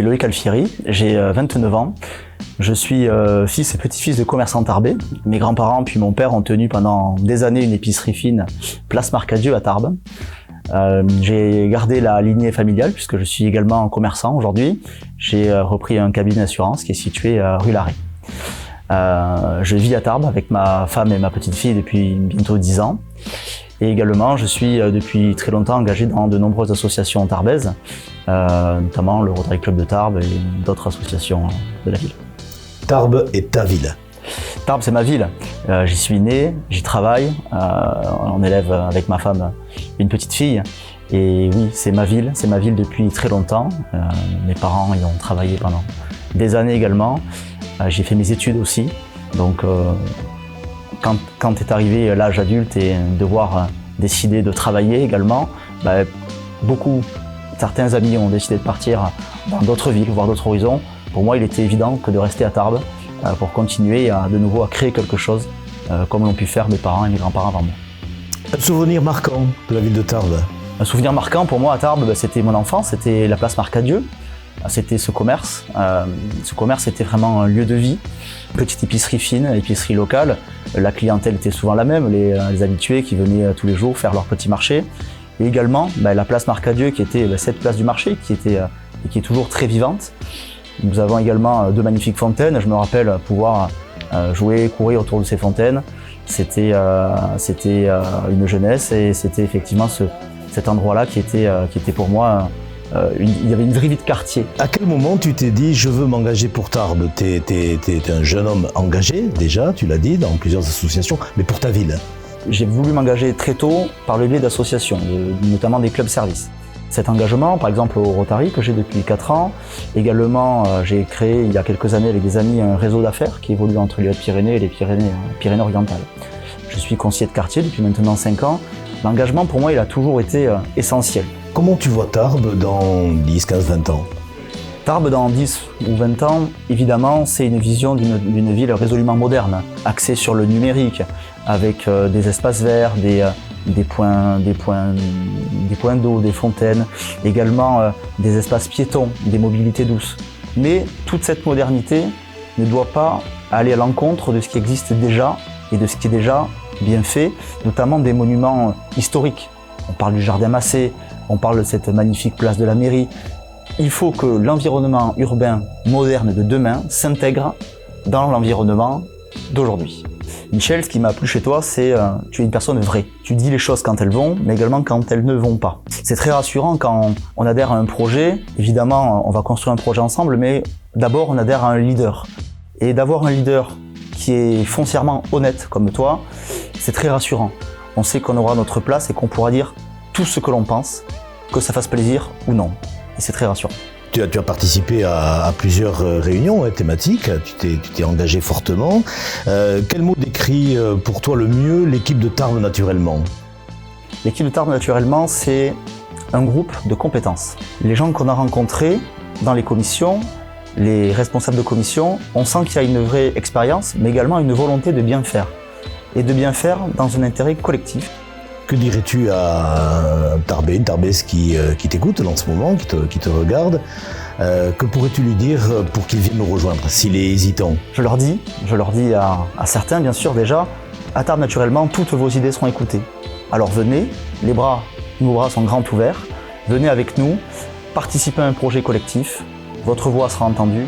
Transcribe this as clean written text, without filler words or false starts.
suis Loïc Alfieri, j'ai 29 ans. Je suis fils et petit-fils de commerçants tarbais. Mes grands-parents puis mon père ont tenu pendant des années une épicerie fine place Marcadieu à Tarbes. J'ai gardé la lignée familiale puisque je suis également commerçant aujourd'hui. J'ai repris un cabinet d'assurance qui est situé rue Larrey. Je vis à Tarbes avec ma femme et ma petite fille depuis bientôt 10 ans. Et également, je suis depuis très longtemps engagé dans de nombreuses associations tarbaises, notamment le Rotary Club de Tarbes et d'autres associations de la ville. Tarbes est ta ville? Tarbes, c'est ma ville. J'y suis né, j'y travaille. On élève avec ma femme une petite fille. Et oui, c'est ma ville depuis très longtemps. Mes parents y ont travaillé pendant des années également. J'ai fait mes études aussi. Donc, quand est arrivé l'âge adulte et devoir décider de travailler également, certains amis ont décidé de partir dans d'autres villes, voir d'autres horizons. Pour moi, il était évident que de rester à Tarbes pour continuer de nouveau à créer quelque chose comme l'ont pu faire mes parents et mes grands-parents avant moi. Un souvenir marquant de la ville de Tarbes? Un souvenir marquant pour moi à Tarbes, c'était mon enfance, c'était la place Marcadieu. C'était ce commerce. Ce commerce était vraiment un lieu de vie. Petite épicerie fine, épicerie locale. La clientèle était souvent la même, les habitués qui venaient tous les jours faire leur petit marché. Et également la place Marcadieu qui était cette place du marché qui est toujours très vivante. Nous avons également de magnifiques fontaines. Je me rappelle pouvoir jouer, courir autour de ces fontaines. C'était une jeunesse et c'était effectivement cet endroit-là qui était pour moi. Il y avait une vraie vie de quartier. À quel moment tu t'es dit je veux m'engager pour Tarbes? T'es un jeune homme engagé déjà, tu l'as dit, dans plusieurs associations, mais pour ta ville? J'ai voulu m'engager très tôt par le biais d'associations, notamment des clubs services. Cet engagement, par exemple au Rotary que j'ai depuis 4 ans, également j'ai créé il y a quelques années avec des amis un réseau d'affaires qui évolue entre les Hautes-Pyrénées et les Pyrénées-Orientales. Je suis conseiller de quartier depuis maintenant 5 ans. L'engagement pour moi il a toujours été essentiel. Comment tu vois Tarbes dans 10, 15, 20 ans? Tarbes dans 10 ou 20 ans, évidemment, c'est une vision d'une ville résolument moderne, axée sur le numérique, avec des espaces verts, des points d'eau, des fontaines, également des espaces piétons, des mobilités douces. Mais toute cette modernité ne doit pas aller à l'encontre de ce qui existe déjà et de ce qui est déjà bien fait, notamment des monuments historiques. On parle du Jardin Massé, on parle de cette magnifique place de la mairie. Il faut que l'environnement urbain moderne de demain s'intègre dans l'environnement d'aujourd'hui. Michel, ce qui m'a plu chez toi, c'est tu es une personne vraie. Tu dis les choses quand elles vont, mais également quand elles ne vont pas. C'est très rassurant quand on adhère à un projet. Évidemment, on va construire un projet ensemble, mais d'abord, on adhère à un leader. Et d'avoir un leader qui est foncièrement honnête comme toi, c'est très rassurant. On sait qu'on aura notre place et qu'on pourra dire tout ce que l'on pense, que ça fasse plaisir ou non. Et c'est très rassurant. Tu as participé à plusieurs réunions thématiques, tu t'es engagé fortement. Quel mot décrit pour toi le mieux l'équipe de Tarbes Naturellement? L'équipe de Tarbes Naturellement, c'est un groupe de compétences. Les gens qu'on a rencontrés dans les commissions, les responsables de commission, on sent qu'il y a une vraie expérience, mais également une volonté de bien faire. Et de bien faire dans un intérêt collectif. Que dirais-tu à une Tarbaise qui t'écoute en ce moment, qui te regarde? Que pourrais-tu lui dire pour qu'il vienne nous rejoindre, s'il est hésitant? Je leur dis à certains bien sûr déjà, à Tarbes Naturellement, toutes vos idées seront écoutées. Alors venez, nos bras sont grands ouverts, venez avec nous, participez à un projet collectif, votre voix sera entendue.